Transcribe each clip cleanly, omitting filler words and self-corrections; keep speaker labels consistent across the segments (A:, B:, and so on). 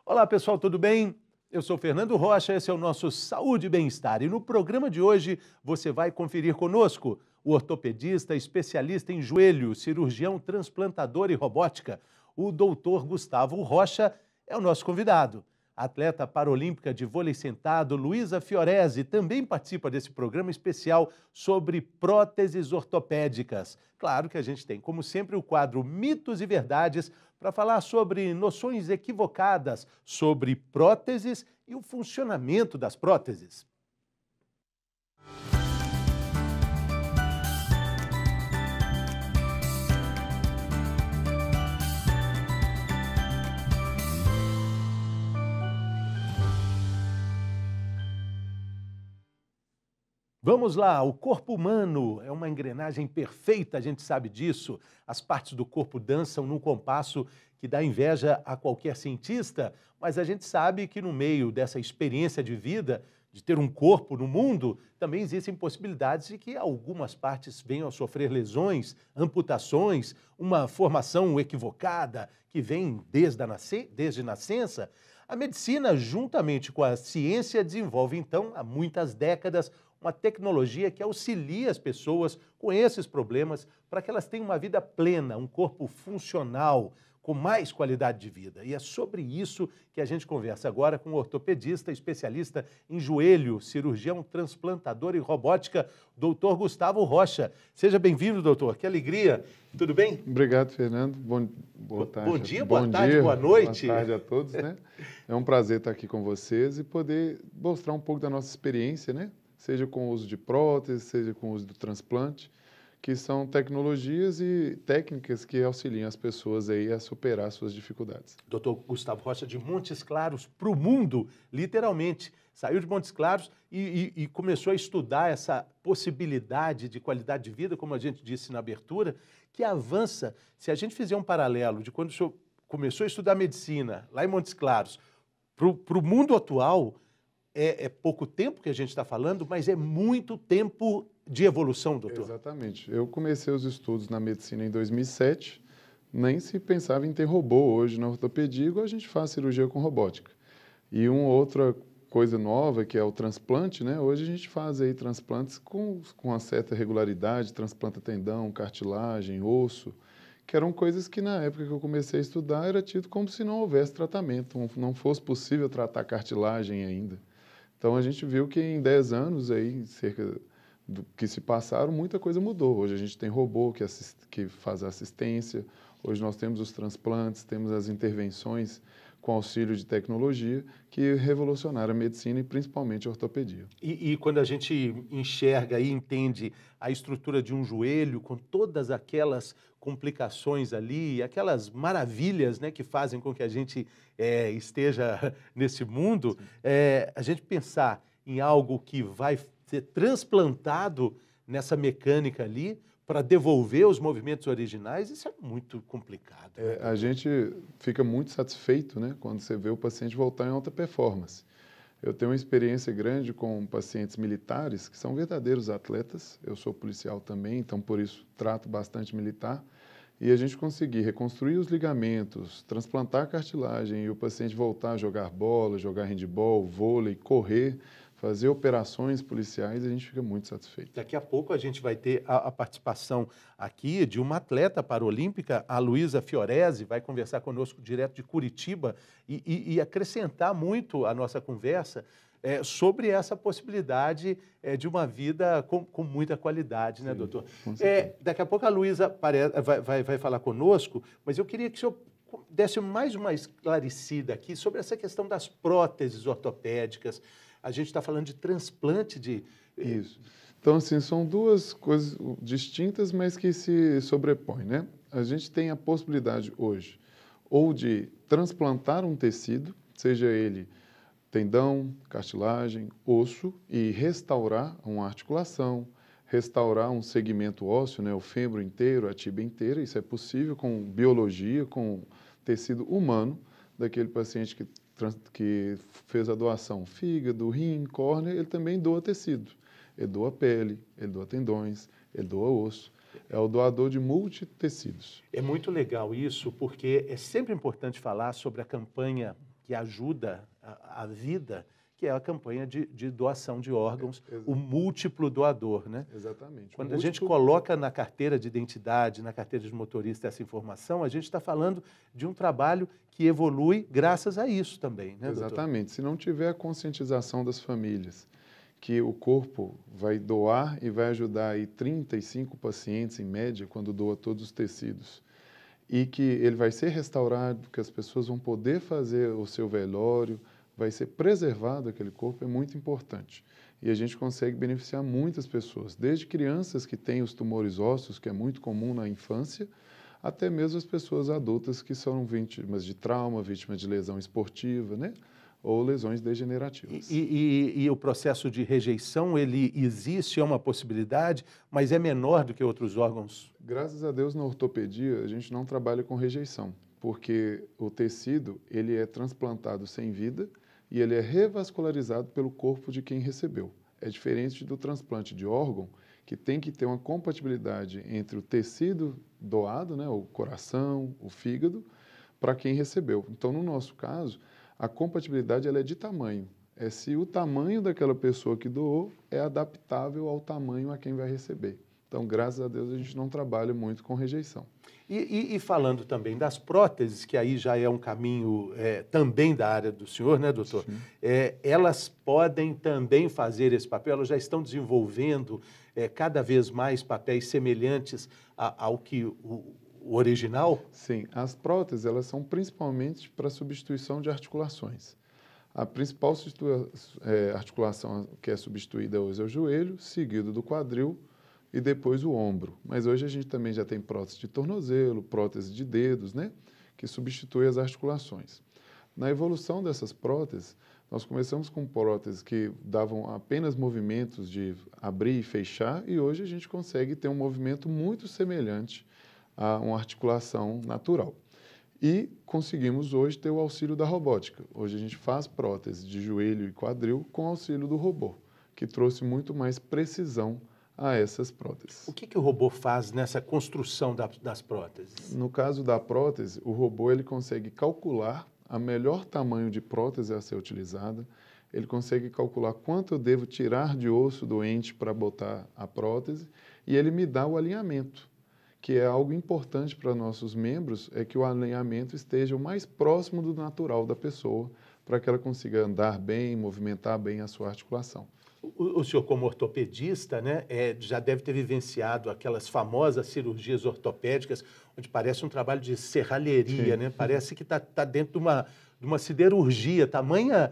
A: Olá pessoal, tudo bem? Eu sou Fernando Rocha, esse é o nosso Saúde e Bem-Estar. E no programa de hoje você vai conferir conosco o ortopedista, especialista em joelho, cirurgião transplantador e robótica, o doutor Gustavo Rocha é o nosso convidado. A atleta paralímpica de vôlei sentado, Luísa Fiorese, também participa desse programa especial sobre próteses ortopédicas. Claro que a gente tem, como sempre, o quadro Mitos e Verdades para falar sobre noções equivocadas sobre próteses e o funcionamento das próteses. Vamos lá, o corpo humano é uma engrenagem perfeita, a gente sabe disso. As partes do corpo dançam num compasso que dá inveja a qualquer cientista, mas a gente sabe que no meio dessa experiência de vida, de ter um corpo no mundo, também existem possibilidades de que algumas partes venham a sofrer lesões, amputações, uma formação equivocada que vem desde nascença. A medicina, juntamente com a ciência, desenvolve, então, há muitas décadas, uma tecnologia que auxilia as pessoas com esses problemas para que elas tenham uma vida plena, um corpo funcional, com mais qualidade de vida. E é sobre isso que a gente conversa agora com o ortopedista, especialista em joelho, cirurgião transplantador e robótica, doutor Gustavo Rocha. Seja bem-vindo, doutor. Que alegria. Tudo bem?
B: Obrigado, Fernando. Boa tarde.
A: Bom dia, boa tarde, boa noite.
B: Boa tarde a todos, né? É um prazer estar aqui com vocês e poder mostrar um pouco da nossa experiência, né? Seja com o uso de prótese, seja com o uso do transplante, que são tecnologias e técnicas que auxiliam as pessoas aí a superar suas dificuldades.
A: Doutor Gustavo Rocha, de Montes Claros para o mundo, literalmente. Saiu de Montes Claros e começou a estudar essa possibilidade de qualidade de vida, como a gente disse na abertura, que avança. Se a gente fizer um paralelo de quando o senhor começou a estudar medicina lá em Montes Claros para o mundo atual, é pouco tempo que a gente está falando, mas é muito tempo de evolução, doutor.
B: Exatamente. Eu comecei os estudos na medicina em 2007, nem se pensava em ter robô hoje na ortopedia, igual a gente faz cirurgia com robótica. E uma outra coisa nova, que é o transplante, né? Hoje a gente faz aí transplantes com uma certa regularidade, transplanta tendão, cartilagem, osso, que eram coisas que na época que eu comecei a estudar era tido como se não houvesse tratamento, não fosse possível tratar cartilagem ainda. Então a gente viu que em 10 anos aí, cerca do que se passaram, muita coisa mudou. Hoje a gente tem robô que faz assistência, hoje nós temos os transplantes, temos as intervenções com auxílio de tecnologia que revolucionaram a medicina e principalmente a ortopedia.
A: E quando a gente enxerga e entende a estrutura de um joelho, com todas aquelas complicações ali, aquelas maravilhas, né, que fazem com que a gente esteja nesse mundo, a gente pensar em algo que vai ser transplantado nessa mecânica ali, para devolver os movimentos originais, isso é muito complicado. Né?
B: A gente fica muito satisfeito, né, quando você vê o paciente voltar em alta performance. Eu tenho uma experiência grande com pacientes militares, que são verdadeiros atletas. Eu sou policial também, então por isso trato bastante militar. E a gente conseguir reconstruir os ligamentos, transplantar a cartilagem e o paciente voltar a jogar bola, jogar handebol, vôlei, correr, fazer operações policiais, a gente fica muito satisfeito.
A: Daqui a pouco a gente vai ter a participação aqui de uma atleta paralímpica, a Luísa Fiorese, vai conversar conosco direto de Curitiba e acrescentar muito a nossa conversa sobre essa possibilidade de uma vida com muita qualidade, né, doutor? Daqui a pouco a Luísa vai falar conosco, mas eu queria que o senhor desse mais uma esclarecida aqui sobre essa questão das próteses ortopédicas. A gente está falando de transplante de...
B: Isso. Então, assim, são duas coisas distintas, mas que se sobrepõem, né? A gente tem a possibilidade hoje ou de transplantar um tecido, seja ele tendão, cartilagem, osso, e restaurar uma articulação, restaurar um segmento ósseo, né? O fêmur inteiro, a tíbia inteira. Isso é possível com biologia, com tecido humano daquele paciente que fez a doação fígado, rim, córnea, ele também doa tecido. Ele doa pele, ele doa tendões, ele doa osso. É o doador de multitecidos.
A: É muito legal isso, porque é sempre importante falar sobre a campanha que ajuda a vida, que é a campanha de doação de órgãos, o múltiplo doador, né?
B: Exatamente.
A: Quando a gente coloca na carteira de identidade, na carteira de motorista essa informação, a gente está falando de um trabalho que evolui graças a isso também, né, doutor?
B: Exatamente. Se não tiver a conscientização das famílias que o corpo vai doar e vai ajudar aí 35 pacientes em média quando doa todos os tecidos, e que ele vai ser restaurado, que as pessoas vão poder fazer o seu velório, vai ser preservado aquele corpo, é muito importante. E a gente consegue beneficiar muitas pessoas, desde crianças que têm os tumores ósseos, que é muito comum na infância, até mesmo as pessoas adultas que são vítimas de trauma, vítimas de lesão esportiva, né? Ou lesões degenerativas.
A: E o processo de rejeição, ele existe, é uma possibilidade, mas é menor do que outros órgãos?
B: Graças a Deus, na ortopedia, a gente não trabalha com rejeição, porque o tecido, ele é transplantado sem vida e ele é revascularizado pelo corpo de quem recebeu. É diferente do transplante de órgão, que tem que ter uma compatibilidade entre o tecido doado, né, o coração, o fígado, para quem recebeu. Então, no nosso caso, a compatibilidade ela é de tamanho. É se o tamanho daquela pessoa que doou é adaptável ao tamanho a quem vai receber. Então, graças a Deus, a gente não trabalha muito com rejeição.
A: E falando também das próteses, que aí já é um caminho também da área do senhor, né, doutor? Elas podem também fazer esse papel, elas já estão desenvolvendo cada vez mais papéis semelhantes ao que o original?
B: Sim, as próteses elas são principalmente para substituição de articulações. A principal articulação que é substituída hoje é o joelho, seguido do quadril e depois o ombro. Mas hoje a gente também já tem prótese de tornozelo, prótese de dedos, né, que substitui as articulações. Na evolução dessas próteses, nós começamos com próteses que davam apenas movimentos de abrir e fechar e hoje a gente consegue ter um movimento muito semelhante a uma articulação natural. E conseguimos hoje ter o auxílio da robótica. Hoje a gente faz prótese de joelho e quadril com auxílio do robô, que trouxe muito mais precisão a essas próteses.
A: O que o robô faz nessa construção das próteses?
B: No caso da prótese, o robô ele consegue calcular o melhor tamanho de prótese a ser utilizada, ele consegue calcular quanto eu devo tirar de osso doente para botar a prótese e ele me dá o alinhamento, que é algo importante para nossos membros, é que o alinhamento esteja o mais próximo do natural da pessoa, para que ela consiga andar bem, movimentar bem a sua articulação.
A: O senhor, como ortopedista, né, já deve ter vivenciado aquelas famosas cirurgias ortopédicas, onde parece um trabalho de serralheria, né? Parece que está dentro de uma siderurgia, tamanho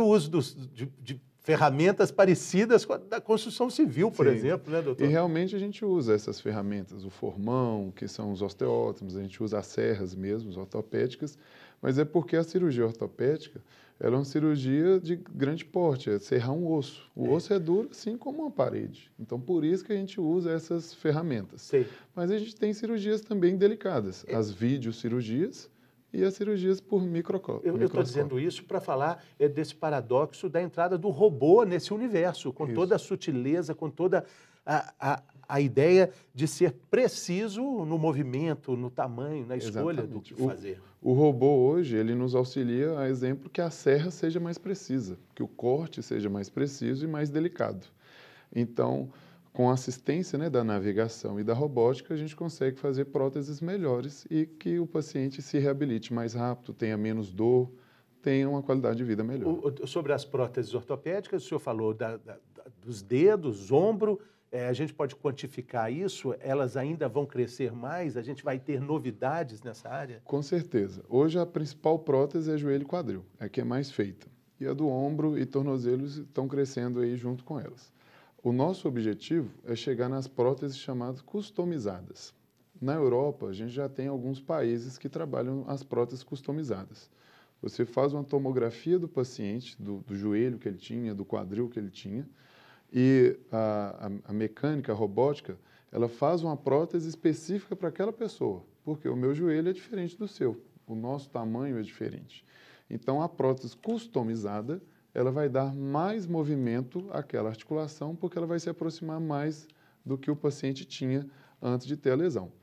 A: uso de ferramentas parecidas com a da construção civil, por exemplo, né, doutor?
B: E realmente a gente usa essas ferramentas, o formão, que são os osteótomos, a gente usa as serras mesmo, as ortopédicas, mas é porque a cirurgia ortopédica ela é uma cirurgia de grande porte, é serrar um osso. O osso é duro, assim como uma parede. Então, por isso que a gente usa essas ferramentas.
A: Sei.
B: Mas a gente tem cirurgias também delicadas, as videocirurgias e as cirurgias por microscópio.
A: Eu estou dizendo isso para falar desse paradoxo da entrada do robô nesse universo, com toda a sutileza, com toda a ideia de ser preciso no movimento, no tamanho, na escolha do que fazer.
B: O robô hoje, ele nos auxilia, a exemplo, que a serra seja mais precisa, que o corte seja mais preciso e mais delicado. Então, com a assistência, né, da navegação e da robótica, a gente consegue fazer próteses melhores e que o paciente se reabilite mais rápido, tenha menos dor, tenha uma qualidade de vida melhor.
A: Sobre as próteses ortopédicas, o senhor falou dos dedos, ombro, a gente pode quantificar isso? Elas ainda vão crescer mais? A gente vai ter novidades nessa área?
B: Com certeza. Hoje a principal prótese é joelho e quadril, é a que é mais feita. E a do ombro e tornozelos estão crescendo aí junto com elas. O nosso objetivo é chegar nas próteses chamadas customizadas. Na Europa, a gente já tem alguns países que trabalham as próteses customizadas. Você faz uma tomografia do paciente, do joelho que ele tinha, do quadril que ele tinha, e a mecânica, a robótica, ela faz uma prótese específica para aquela pessoa, porque o meu joelho é diferente do seu, o nosso tamanho é diferente. Então, a prótese customizada, ela vai dar mais movimento àquela articulação, porque ela vai se aproximar mais do que o paciente tinha antes de ter a lesão.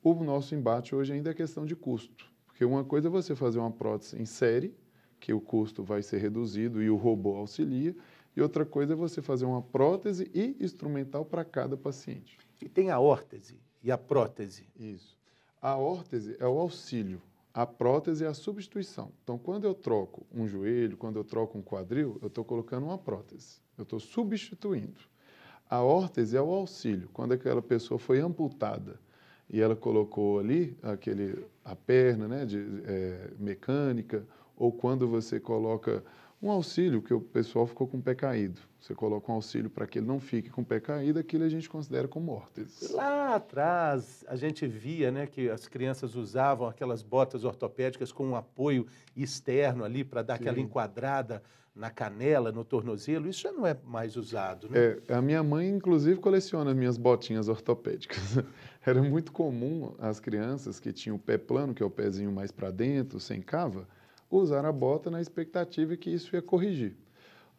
B: O nosso embate hoje ainda é questão de custo, Porque uma coisa é você fazer uma prótese em série, que o custo vai ser reduzido e o robô auxilia, e outra coisa é você fazer uma prótese e instrumental para cada paciente.
A: E tem a órtese e a prótese.
B: Isso. A órtese é o auxílio, a prótese é a substituição. Então, quando eu troco um joelho, quando eu troco um quadril, eu estou colocando uma prótese, eu estou substituindo. A órtese é o auxílio, quando aquela pessoa foi amputada e ela colocou ali a perna, né, mecânica, ou quando você coloca um auxílio, que o pessoal ficou com o pé caído. Você coloca um auxílio para que ele não fique com o pé caído, aquilo a gente considera como órtese.
A: Lá atrás, a gente via, né, que as crianças usavam aquelas botas ortopédicas com um apoio externo ali para dar aquela enquadrada na canela, no tornozelo. Isso já não é mais usado, né?
B: A minha mãe, inclusive, coleciona as minhas botinhas ortopédicas. Era muito comum as crianças que tinham o pé plano, que é o pezinho mais para dentro, sem cava, usar a bota na expectativa que isso ia corrigir.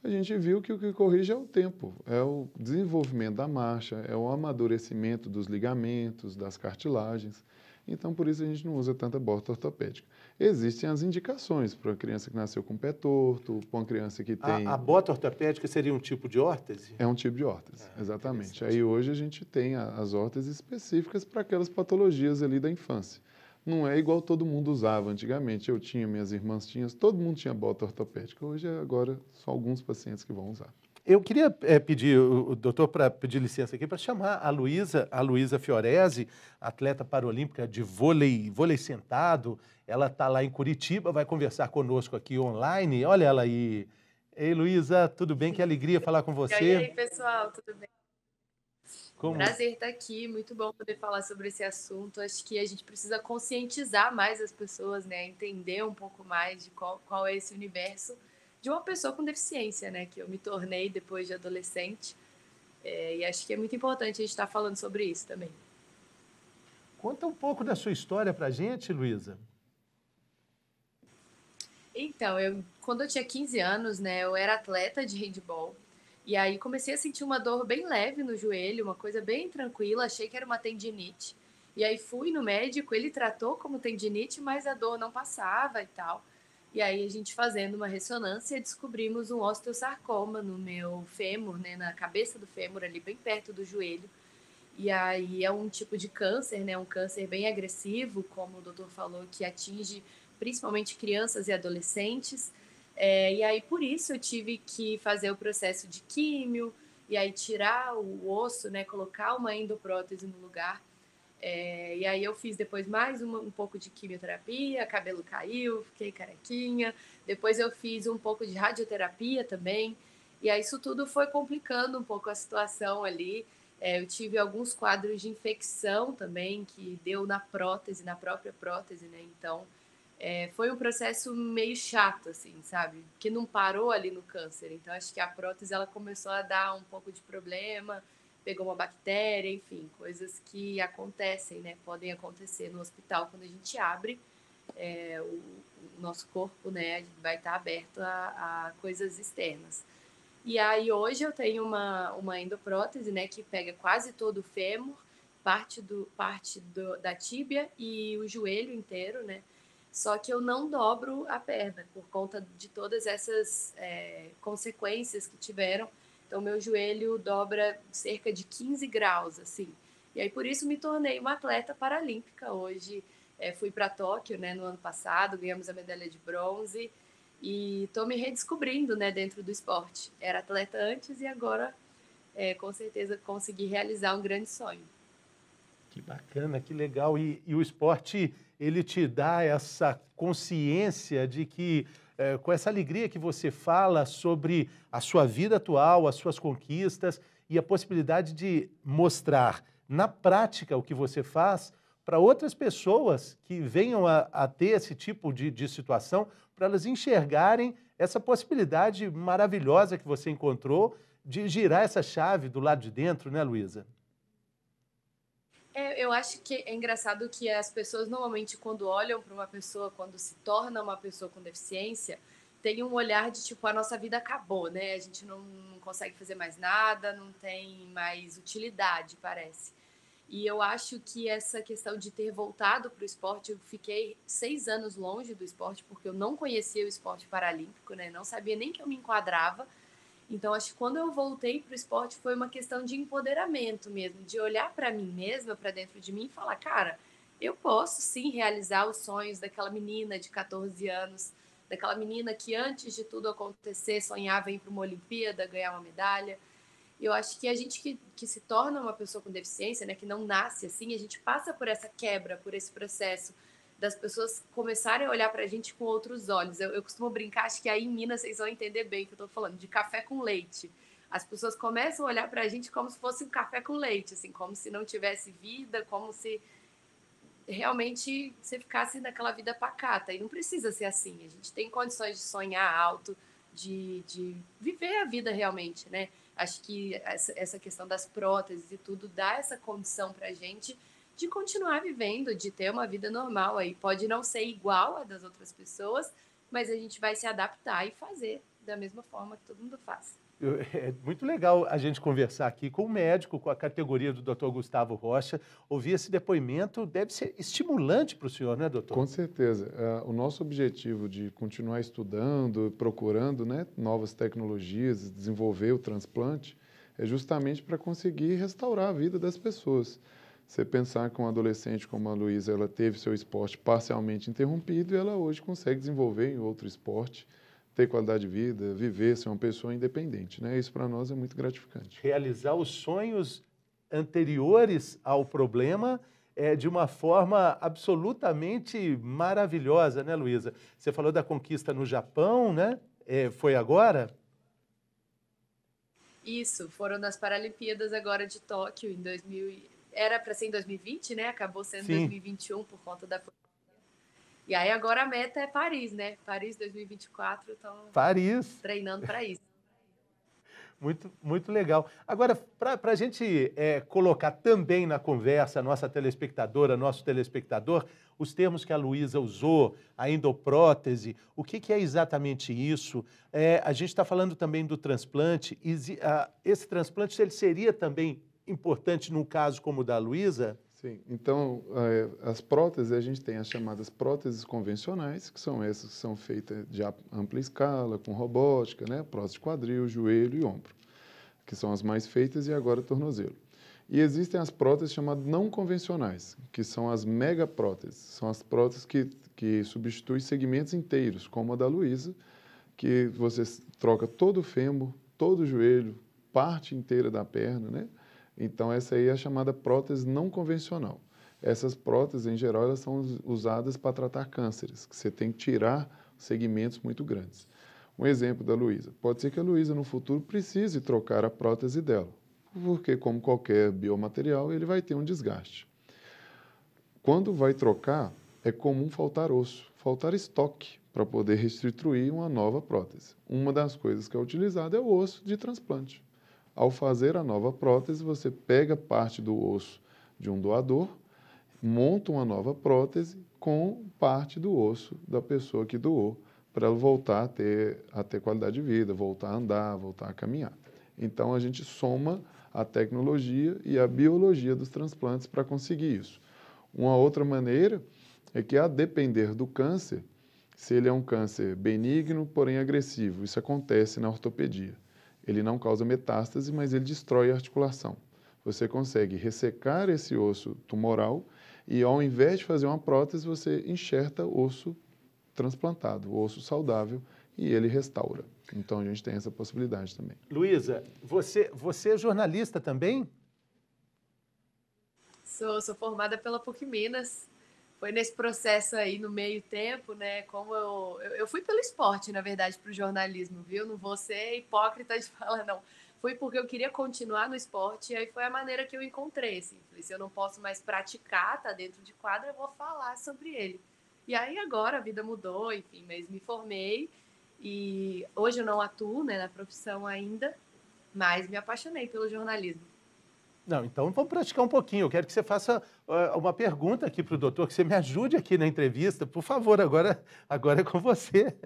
B: A gente viu que o que corrige é o tempo, é o desenvolvimento da marcha, é o amadurecimento dos ligamentos, das cartilagens. Então, por isso a gente não usa tanta bota ortopédica. Existem as indicações para uma criança que nasceu com o pé torto, para uma criança que tem...
A: A bota ortopédica seria um tipo de órtese?
B: É um tipo de órtese, exatamente. Aí hoje a gente tem as órteses específicas para aquelas patologias ali da infância. Não é igual todo mundo usava antigamente. Eu tinha, minhas irmãs tinham, todo mundo tinha bota ortopédica. Hoje, agora, só alguns pacientes que vão usar.
A: Eu queria pedir, o doutor, para pedir licença aqui, para chamar a Luísa Fiorese, atleta paralímpica de vôlei sentado. Ela está lá em Curitiba, vai conversar conosco aqui online. Olha ela aí. Ei, Luísa, tudo bem? Que alegria falar com você.
C: E aí, pessoal, tudo bem?
A: Como?
C: Prazer estar aqui, muito bom poder falar sobre esse assunto. Acho que a gente precisa conscientizar mais as pessoas, né? Entender um pouco mais de qual é esse universo de uma pessoa com deficiência, né? Que eu me tornei depois de adolescente. E acho que é muito importante a gente estar falando sobre isso também.
A: Conta um pouco da sua história para a gente, Luísa.
C: Então, quando eu tinha 15 anos, né? Eu era atleta de handball. E aí comecei a sentir uma dor bem leve no joelho, uma coisa bem tranquila, achei que era uma tendinite. E aí fui no médico, ele tratou como tendinite, mas a dor não passava e tal. E aí a gente fazendo uma ressonância, descobrimos um osteosarcoma no meu fêmur, né, na cabeça do fêmur, ali bem perto do joelho. E aí é um tipo de câncer, né, um câncer bem agressivo, como o doutor falou, que atinge principalmente crianças e adolescentes. E aí, por isso, eu tive que fazer o processo de químio, e aí tirar o osso, né, colocar uma endoprótese no lugar. E aí eu fiz depois mais um pouco de quimioterapia, cabelo caiu, fiquei carequinha. Depois eu fiz um pouco de radioterapia também. E aí isso tudo foi complicando um pouco a situação ali. Eu tive alguns quadros de infecção também, que deu na prótese, na própria prótese, né? Então... foi um processo meio chato, assim, sabe? Que não parou ali no câncer. Então, acho que a prótese, ela começou a dar um pouco de problema, pegou uma bactéria, enfim, coisas que acontecem, né? Podem acontecer no hospital quando a gente abre. O nosso corpo, né, vai estar aberto a coisas externas. E aí, hoje, eu tenho uma endoprótese, né, que pega quase todo o fêmur, parte da tíbia e o joelho inteiro, né? Só que eu não dobro a perna por conta de todas essas consequências que tiveram. Então, meu joelho dobra cerca de 15 graus, assim. E aí, por isso, me tornei uma atleta paralímpica. Hoje, fui para Tóquio, né, no ano passado, ganhamos a medalha de bronze. E estou me redescobrindo, né, dentro do esporte. Era atleta antes e agora, com certeza, consegui realizar um grande sonho.
A: Que bacana, que legal. E o esporte, ele te dá essa consciência de que, com essa alegria que você fala sobre a sua vida atual, as suas conquistas e a possibilidade de mostrar na prática o que você faz para outras pessoas que venham a ter esse tipo de situação, para elas enxergarem essa possibilidade maravilhosa que você encontrou de girar essa chave do lado de dentro, né, Luísa?
C: Eu acho que é engraçado que as pessoas normalmente quando olham para uma pessoa, quando se torna uma pessoa com deficiência, tem um olhar de tipo, a nossa vida acabou, né? A gente não consegue fazer mais nada, não tem mais utilidade, parece. E eu acho que essa questão de ter voltado para o esporte, eu fiquei 6 anos longe do esporte, porque eu não conhecia o esporte paralímpico, né? Não sabia nem que eu me enquadrava. Então, acho que quando eu voltei para o esporte foi uma questão de empoderamento mesmo, de olhar para mim mesma, para dentro de mim e falar, cara, eu posso sim realizar os sonhos daquela menina de 14 anos, daquela menina que antes de tudo acontecer sonhava em ir para uma Olimpíada, ganhar uma medalha. Eu acho que a gente que se torna uma pessoa com deficiência, né, que não nasce assim, a gente passa por essa quebra, por esse processo das pessoas começarem a olhar para a gente com outros olhos. Eu costumo brincar, acho que aí em Minas vocês vão entender bem o que eu estou falando, de café com leite. As pessoas começam a olhar para a gente como se fosse um café com leite, assim, como se não tivesse vida, como se realmente você ficasse naquela vida pacata. E não precisa ser assim. A gente tem condições de sonhar alto, de viver a vida realmente, né? Acho que essa questão das próteses e tudo dá essa condição pra gente de continuar vivendo, de ter uma vida normal aí. Pode não ser igual a das outras pessoas, mas a gente vai se adaptar e fazer da mesma forma que todo mundo faz.
A: É muito legal a gente conversar aqui com o médico, com a categoria do Dr. Gustavo Rocha. Ouvir esse depoimento deve ser estimulante para o senhor, né, doutor?
B: Com certeza. O nosso objetivo de continuar estudando, procurando, né, novas tecnologias, desenvolver o transplante, é justamente para conseguir restaurar a vida das pessoas. Você pensar que uma adolescente como a Luísa, ela teve seu esporte parcialmente interrompido e ela hoje consegue desenvolver em outro esporte, ter qualidade de vida, viver, ser uma pessoa independente, né? Isso para nós é muito gratificante.
A: Realizar os sonhos anteriores ao problema de uma forma absolutamente maravilhosa, né, Luísa? Você falou da conquista no Japão, né? Foi agora?
C: Isso, foram nas Paralimpíadas agora de Tóquio em 2000. Era para ser em 2020, né? Acabou sendo
A: Sim.
C: 2021 por conta da. E aí agora a meta é Paris, né? Paris 2024, então
A: Paris.
C: Treinando para isso.
A: Muito, muito legal. Agora, para a gente colocar também na conversa, nossa telespectadora, nosso telespectador, os termos que a Luísa usou, a endoprótese, o que é exatamente isso? A gente está falando também do transplante. Esse transplante ele seria também importante num caso como o da Luísa?
B: Sim, então as próteses, a gente tem as chamadas próteses convencionais, que são essas que são feitas de ampla escala, com robótica, né? Prótese de quadril, joelho e ombro, que são as mais feitas, e agora tornozelo. E existem as próteses chamadas não convencionais, que são as megapróteses, são as próteses que substituem segmentos inteiros, como a da Luísa, que você troca todo o fêmur, todo o joelho, parte inteira da perna, né? Então, essa aí é a chamada prótese não convencional. Essas próteses, em geral, elas são usadas para tratar cânceres, que você tem que tirar segmentos muito grandes. Um exemplo da Luísa. Pode ser que a Luísa, no futuro, precise trocar a prótese dela, porque, como qualquer biomaterial, ele vai ter um desgaste. Quando vai trocar, é comum faltar osso, faltar estoque para poder restituir uma nova prótese. Uma das coisas que é utilizada é o osso de transplante. Ao fazer a nova prótese, você pega parte do osso de um doador, monta uma nova prótese com parte do osso da pessoa que doou, para ela voltar a ter qualidade de vida, voltar a andar, voltar a caminhar. Então, a gente soma a tecnologia e a biologia dos transplantes para conseguir isso. Uma outra maneira é que, a depender do câncer, se ele é um câncer benigno, porém agressivo, isso acontece na ortopedia. Ele não causa metástase, mas ele destrói a articulação. Você consegue ressecar esse osso tumoral e, ao invés de fazer uma prótese, você enxerta osso transplantado, osso saudável, e ele restaura. Então, a gente tem essa possibilidade também.
A: Luísa, você é jornalista também?
C: Sou formada pela PUC Minas. Foi nesse processo aí, no meio tempo, né? Como eu fui pelo esporte, na verdade, para o jornalismo, viu? Não vou ser hipócrita de falar, não. Fui porque eu queria continuar no esporte, e aí foi a maneira que eu encontrei, assim. Falei, se eu não posso mais praticar, tá dentro de quadra, eu vou falar sobre ele. E aí agora a vida mudou, enfim, mas me formei, e hoje eu não atuo, né, na profissão ainda, mas me apaixonei pelo jornalismo.
A: Não, então vamos praticar um pouquinho. Eu quero que você faça uma pergunta aqui para o doutor, que você me ajude aqui na entrevista. Por favor, agora é com você.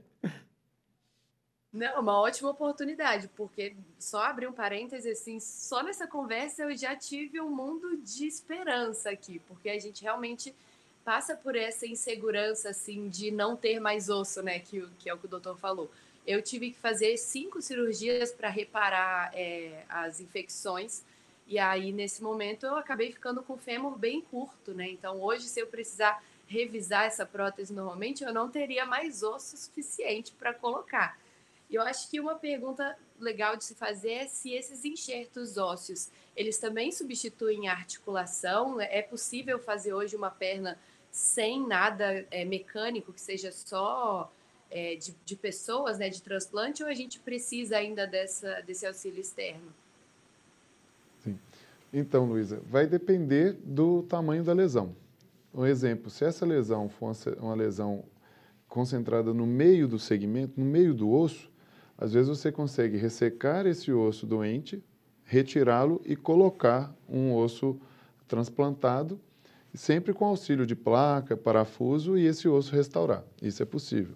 C: Não, uma ótima oportunidade, porque só abrir um parêntese, assim, só nessa conversa eu já tive um mundo de esperança aqui, porque a gente realmente passa por essa insegurança, assim, de não ter mais osso, né, que é o que o doutor falou. Eu tive que fazer 5 cirurgias para reparar as infecções, e aí, nesse momento, eu acabei ficando com o fêmur bem curto, né, então hoje, se eu precisar revisar essa prótese normalmente, eu não teria mais osso suficiente para colocar. E eu acho que uma pergunta legal de se fazer é se esses enxertos ósseos, eles também substituem a articulação? É possível fazer hoje uma perna sem nada mecânico, que seja só de pessoas, né, de transplante, ou a gente precisa ainda desse auxílio externo?
B: Sim. Então, Luísa, vai depender do tamanho da lesão. Um exemplo, se essa lesão for uma lesão concentrada no meio do segmento, no meio do osso, às vezes você consegue ressecar esse osso doente, retirá-lo e colocar um osso transplantado, sempre com auxílio de placa, parafuso e esse osso restaurar. Isso é possível.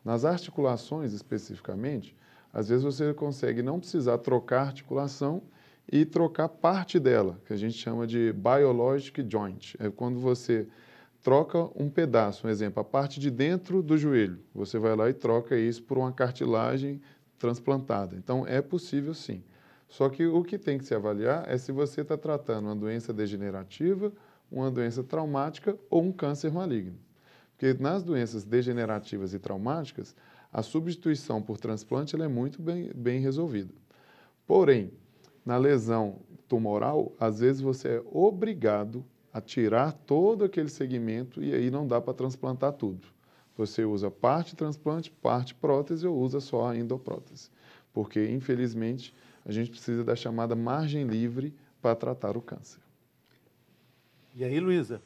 B: Nas articulações, especificamente, às vezes você consegue não precisar trocar a articulação e trocar parte dela, que a gente chama de biologic joint. É quando você troca um pedaço, um exemplo, a parte de dentro do joelho. Você vai lá e troca isso por uma cartilagem transplantada. Então, é possível sim. Só que o que tem que se avaliar é se você está tratando uma doença degenerativa, uma doença traumática ou um câncer maligno. Porque nas doenças degenerativas e traumáticas, a substituição por transplante ela é muito bem resolvida. Porém, na lesão tumoral, às vezes você é obrigado a tirar todo aquele segmento e aí não dá para transplantar tudo. Você usa parte transplante, parte prótese ou usa só a endoprótese. Porque, infelizmente, a gente precisa da chamada margem livre para tratar o câncer.
A: E aí, Luísa?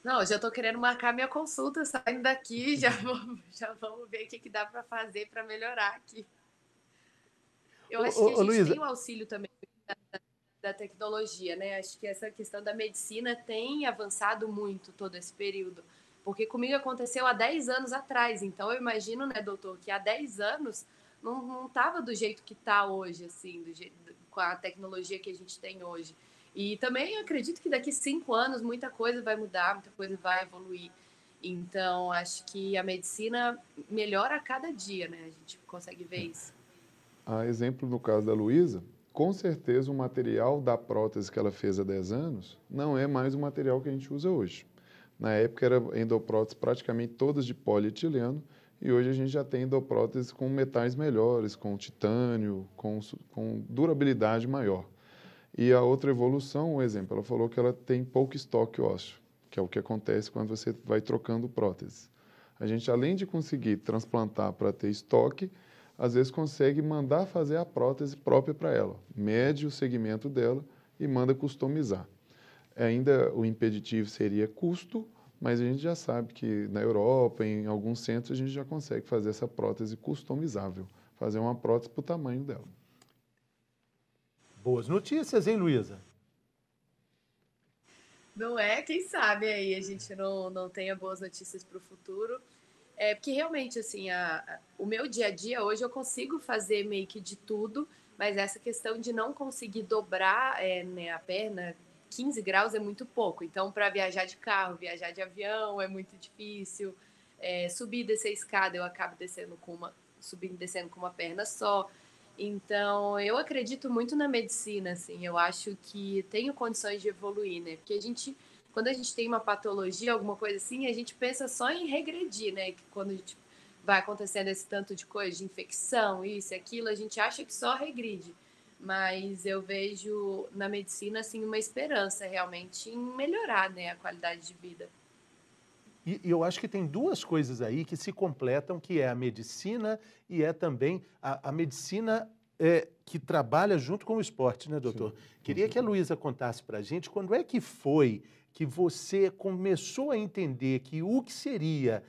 C: Não, eu já estou querendo marcar minha consulta saindo daqui, já vamos ver o que dá para fazer para melhorar aqui. Eu acho que a
A: Ô,
C: gente tem
A: Luísa,
C: o auxílio também da tecnologia, né? Acho que essa questão da medicina tem avançado muito todo esse período. Porque comigo aconteceu há 10 anos atrás. Então eu imagino, né, doutor, que há 10 anos não estava do jeito que está hoje, assim, com a tecnologia que a gente tem hoje. E também acredito que daqui 5 anos muita coisa vai mudar, muita coisa vai evoluir. Então, acho que a medicina melhora a cada dia, né? A gente consegue ver isso.
B: A exemplo no caso da Luísa, com certeza o material da prótese que ela fez há 10 anos não é mais o material que a gente usa hoje. Na época era endoprótese praticamente todas de polietileno e hoje a gente já tem endopróteses com metais melhores, com titânio, com durabilidade maior. E a outra evolução, um exemplo, ela falou que ela tem pouco estoque ósseo, que é o que acontece quando você vai trocando prótese. A gente, além de conseguir transplantar para ter estoque, às vezes consegue mandar fazer a prótese própria para ela, mede o segmento dela e manda customizar. Ainda o impeditivo seria custo, mas a gente já sabe que na Europa, em alguns centros, a gente já consegue fazer essa prótese customizável, fazer uma prótese para o tamanho dela.
A: boas notícias, hein, Luísa?
C: Não é? Quem sabe aí a gente não tenha boas notícias para o futuro. É porque realmente, assim, o meu dia a dia hoje eu consigo fazer meio que de tudo, mas essa questão de não conseguir dobrar né, a perna, 15 graus é muito pouco. Então, para viajar de carro, viajar de avião é muito difícil. Subir e descer a escada, eu acabo subindo e descendo com uma perna só. Então, eu acredito muito na medicina, assim, eu acho que tenho condições de evoluir, né? Porque quando a gente tem uma patologia, alguma coisa assim, a gente pensa só em regredir, né? Que quando a gente vai acontecendo esse tanto de coisa, de infecção, isso e aquilo, a gente acha que só regride. Mas eu vejo na medicina, assim, uma esperança realmente em melhorar, né, a qualidade de vida.
A: E eu acho que tem duas coisas aí que se completam, que é a medicina e é também a medicina que trabalha junto com o esporte, né, doutor?
B: Sim,
A: Queria que a Luísa contasse para a gente quando é que foi que você começou a entender que o que seria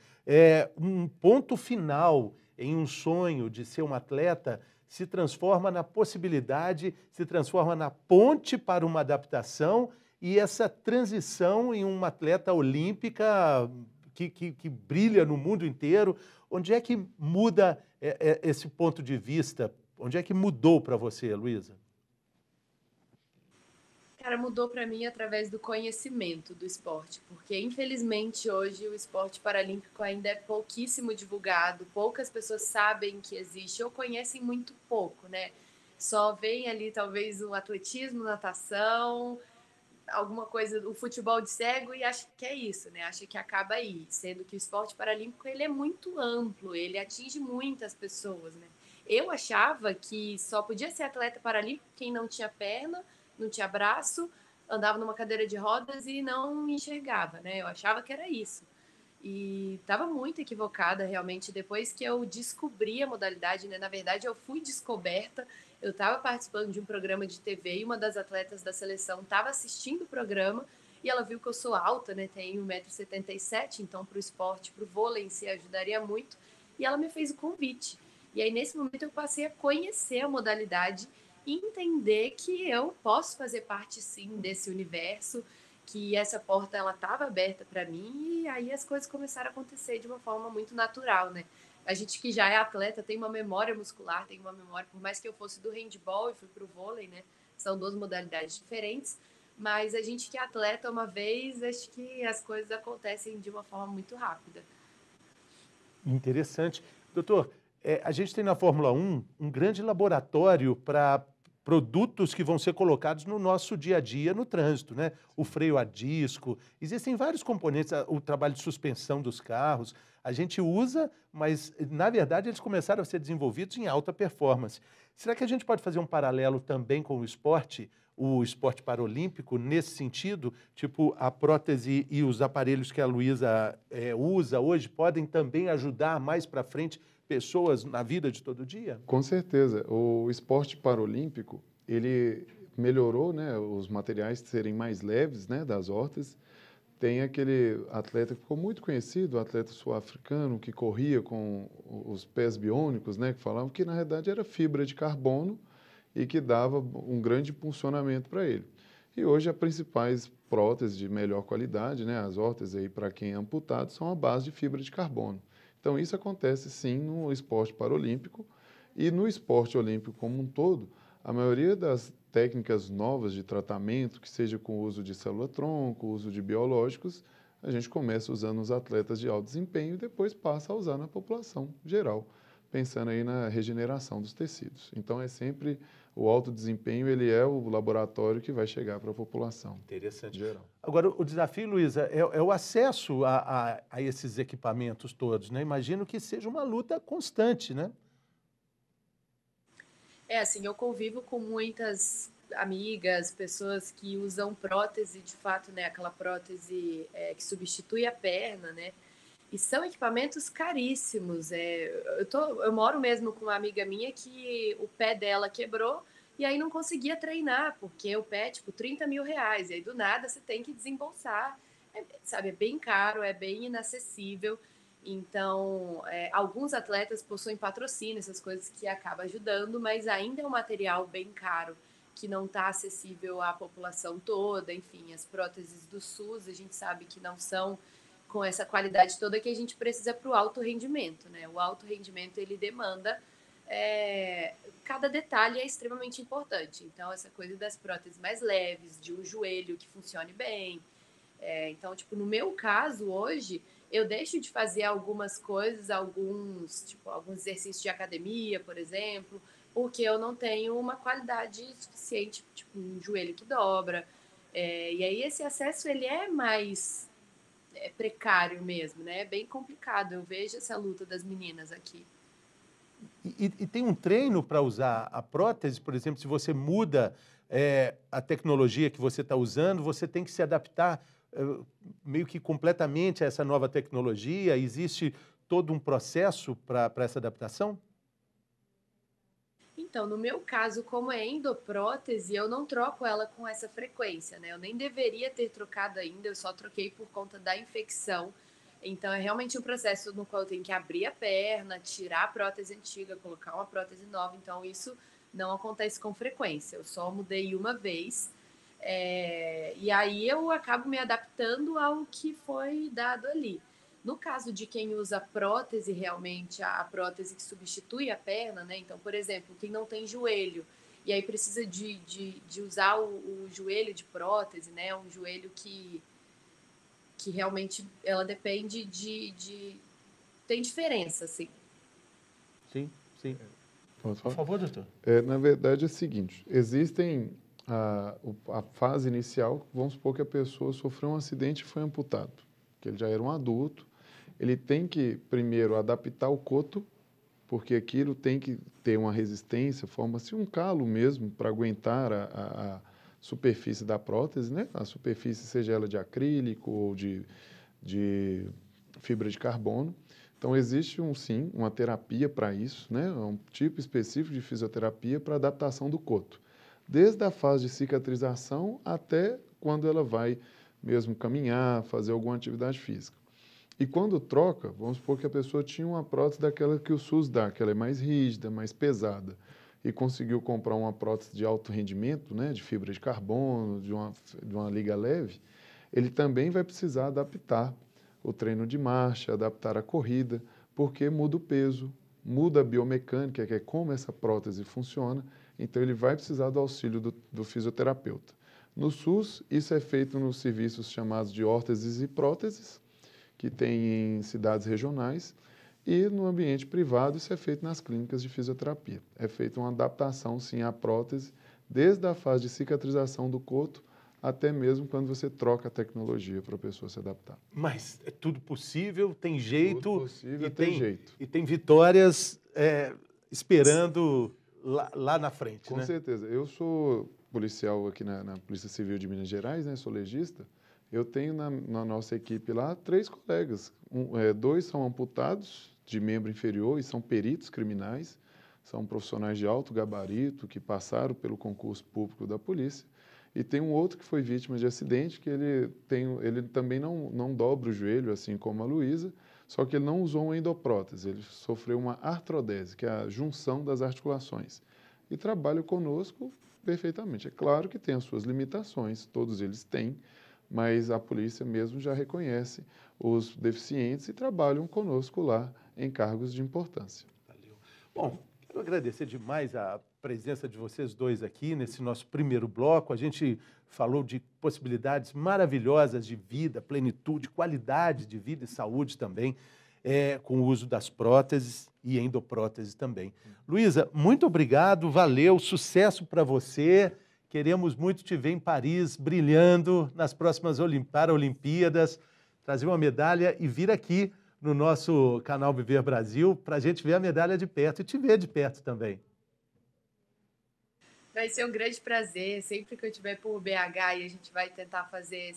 A: um ponto final em um sonho de ser um atleta se transforma na possibilidade, se transforma na ponte para uma adaptação e essa transição em uma atleta olímpica que brilha no mundo inteiro. Onde é que muda esse ponto de vista? Onde é que mudou para você, Luísa?
C: Cara, mudou para mim através do conhecimento do esporte, porque infelizmente hoje o esporte paralímpico ainda é pouquíssimo divulgado, poucas pessoas sabem que existe ou conhecem muito pouco, né? Só veem ali talvez o atletismo, natação, alguma coisa, o futebol de cego e acha que é isso, né? Acha que acaba aí, sendo que o esporte paralímpico ele é muito amplo, ele atinge muitas pessoas, né? Eu achava que só podia ser atleta paralímpico quem não tinha perna, não tinha braço, andava numa cadeira de rodas e não enxergava, né? Eu achava que era isso. E estava muito equivocada realmente depois que eu descobri a modalidade, né? Na verdade, eu fui descoberta. Eu estava participando de um programa de TV e uma das atletas da seleção estava assistindo o programa e ela viu que eu sou alta, né? Tenho 1,77 m, então para o esporte, para o vôlei em si ajudaria muito. E ela me fez o convite. E aí, nesse momento, eu passei a conhecer a modalidade e entender que eu posso fazer parte, sim, desse universo, que essa porta ela estava aberta para mim e aí as coisas começaram a acontecer de uma forma muito natural, né? A gente que já é atleta tem uma memória muscular, tem uma memória, por mais que eu fosse do handball e fui para o vôlei, né? São duas modalidades diferentes, mas a gente que é atleta uma vez, acho que as coisas acontecem de uma forma muito rápida.
A: Interessante. Doutor, a gente tem na Fórmula 1 um grande laboratório para produtos que vão ser colocados no nosso dia a dia no trânsito, né? O freio a disco, existem vários componentes, o trabalho de suspensão dos carros, a gente usa, mas na verdade eles começaram a ser desenvolvidos em alta performance. Será que a gente pode fazer um paralelo também com o esporte paralímpico, nesse sentido? Tipo, a prótese e os aparelhos que a Luísa usa hoje podem também ajudar mais para frente pessoas na vida de todo dia?
B: Com certeza. O esporte paralímpico, ele melhorou, né, os materiais serem mais leves, né, das hortas. Tem aquele atleta que ficou muito conhecido, o atleta sul-africano, que corria com os pés biônicos, né, que falavam que, na realidade, era fibra de carbono e que dava um grande impulsionamento para ele. E hoje, as principais próteses de melhor qualidade, né, as órteses aí para quem é amputado, são a base de fibra de carbono. Então, isso acontece sim no esporte paralímpico e no esporte olímpico como um todo. A maioria das técnicas novas de tratamento, que seja com o uso de célula-tronco, uso de biológicos, a gente começa usando os atletas de alto desempenho e depois passa a usar na população geral, pensando aí na regeneração dos tecidos. Então, é sempre o alto desempenho, ele é o laboratório que vai chegar para a população.
A: Interessante.
B: Geral.
A: Agora, o desafio, Luísa, é o acesso a esses equipamentos todos, né? Imagino que seja uma luta constante, né?
C: Assim, eu convivo com muitas amigas, pessoas que usam prótese, de fato, né? Aquela prótese que substitui a perna, né? E são equipamentos caríssimos. Eu moro mesmo com uma amiga minha que o pé dela quebrou e aí não conseguia treinar, porque o pé é tipo 30 mil reais. E aí do nada você tem que desembolsar. Sabe, é bem caro, é bem inacessível. Então, alguns atletas possuem patrocínio, essas coisas que acabam ajudando, mas ainda é um material bem caro, que não está acessível à população toda. Enfim, as próteses do SUS, a gente sabe que não são com essa qualidade toda que a gente precisa para o alto rendimento, né? O alto rendimento, ele demanda... cada detalhe é extremamente importante. Então, essa coisa das próteses mais leves, de um joelho que funcione bem. Então, tipo, no meu caso, hoje, eu deixo de fazer algumas coisas, alguns exercícios de academia, por exemplo, porque eu não tenho uma qualidade suficiente, tipo, um joelho que dobra. E aí, esse acesso, ele é mais precário mesmo, né? É bem complicado. Eu vejo essa luta das meninas aqui.
A: E tem um treino para usar a prótese, por exemplo, se você muda a tecnologia que você está usando, você tem que se adaptar meio que completamente a essa nova tecnologia? Existe todo um processo para essa adaptação?
C: Então, no meu caso, como é endoprótese, eu não troco ela com essa frequência, né? Eu nem deveria ter trocado ainda, eu só troquei por conta da infecção. Então, é realmente um processo no qual eu tenho que abrir a perna, tirar a prótese antiga, colocar uma prótese nova. Então, isso não acontece com frequência. Eu só mudei uma vez. E aí eu acabo me adaptando ao que foi dado ali. No caso de quem usa prótese, realmente, a prótese que substitui a perna, né? Então, por exemplo, quem não tem joelho, e aí precisa de usar o joelho de prótese, né? Um joelho que realmente ela depende tem diferença, assim.
A: Sim, sim.
B: Posso
A: Por
B: falar?
A: favor, doutor.
B: Na verdade é o seguinte, existem a fase inicial, vamos supor que a pessoa sofreu um acidente e foi amputado, que ele já era um adulto, ele tem que primeiro adaptar o coto, porque aquilo tem que ter uma resistência, forma-se um calo mesmo para aguentar a superfície da prótese, né? A superfície, seja ela de acrílico ou de fibra de carbono. Então, existe sim, uma terapia para isso, né? Um tipo específico de fisioterapia para adaptação do coto. Desde a fase de cicatrização até quando ela vai mesmo caminhar, fazer alguma atividade física. E quando troca, vamos supor que a pessoa tinha uma prótese daquela que o SUS dá, que ela é mais rígida, mais pesada, e conseguiu comprar uma prótese de alto rendimento, né, de fibra de carbono, de uma liga leve, ele também vai precisar adaptar o treino de marcha, adaptar a corrida, porque muda o peso, muda a biomecânica, que é como essa prótese funciona, então ele vai precisar do auxílio do fisioterapeuta. No SUS, isso é feito nos serviços chamados de órteses e próteses, que tem em cidades regionais, e no ambiente privado isso é feito nas clínicas de fisioterapia. É feita uma adaptação, sim, à prótese, desde a fase de cicatrização do coto até mesmo quando você troca a tecnologia para a pessoa se adaptar.
A: Mas é tudo possível, tem jeito.
B: Tudo possível, tem jeito.
A: E tem vitórias esperando lá na frente,
B: Com
A: né?
B: certeza. Eu sou policial aqui na Polícia Civil de Minas Gerais, né? Sou legista. Eu tenho na nossa equipe lá 3 colegas. 2 são amputados de membro inferior e são peritos criminais. São profissionais de alto gabarito que passaram pelo concurso público da polícia. E tem um outro que foi vítima de acidente, que ele também não dobra o joelho, assim como a Luísa, só que ele não usou uma endoprótese, ele sofreu uma artrodese, que é a junção das articulações. E trabalha conosco perfeitamente. É claro que tem as suas limitações, todos eles têm, mas a polícia mesmo já reconhece os deficientes e trabalham conosco lá em cargos de importância.
A: Valeu. Bom, quero agradecer demais a presença de vocês dois aqui nesse nosso primeiro bloco. A gente falou de possibilidades maravilhosas de vida, plenitude, qualidade de vida e saúde também, com o uso das próteses e endopróteses também. Luísa, muito obrigado, valeu, sucesso para você. Queremos muito te ver em Paris, brilhando nas próximas Paralimpíadas, trazer uma medalha e vir aqui no nosso canal Viver Brasil para a gente ver a medalha de perto e te ver de perto também.
C: Vai ser um grande prazer, sempre que eu estiver por BH e a gente vai tentar fazer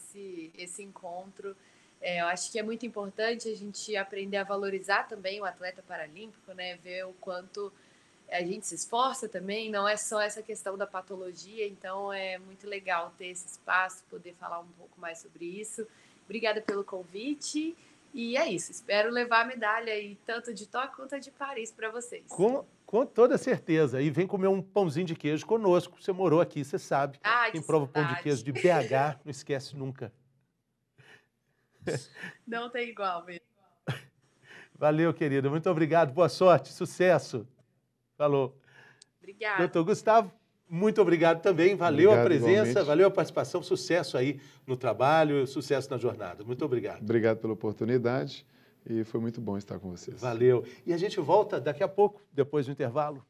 C: esse encontro. Eu acho que é muito importante a gente aprender a valorizar também o atleta paralímpico, né? Ver o quanto a gente se esforça também, não é só essa questão da patologia, então é muito legal ter esse espaço, poder falar um pouco mais sobre isso. Obrigada pelo convite e é isso, espero levar a medalha aí, tanto de Tóquio quanto a de Paris para vocês.
A: Com toda certeza, e vem comer um pãozinho de queijo conosco, você morou aqui, você sabe. Quem prova o pão de queijo de BH, não esquece nunca.
C: Não tem igual mesmo.
A: Valeu, querida, muito obrigado, boa sorte, sucesso. Falou.
C: Obrigada.
A: Doutor Gustavo, muito obrigado também. Valeu a presença,
B: igualmente.
A: valeu a participação. Sucesso aí no trabalho, sucesso na jornada. Muito obrigado.
B: Obrigado pela oportunidade e foi muito bom estar com vocês.
A: Valeu. E a gente volta daqui a pouco, depois do intervalo.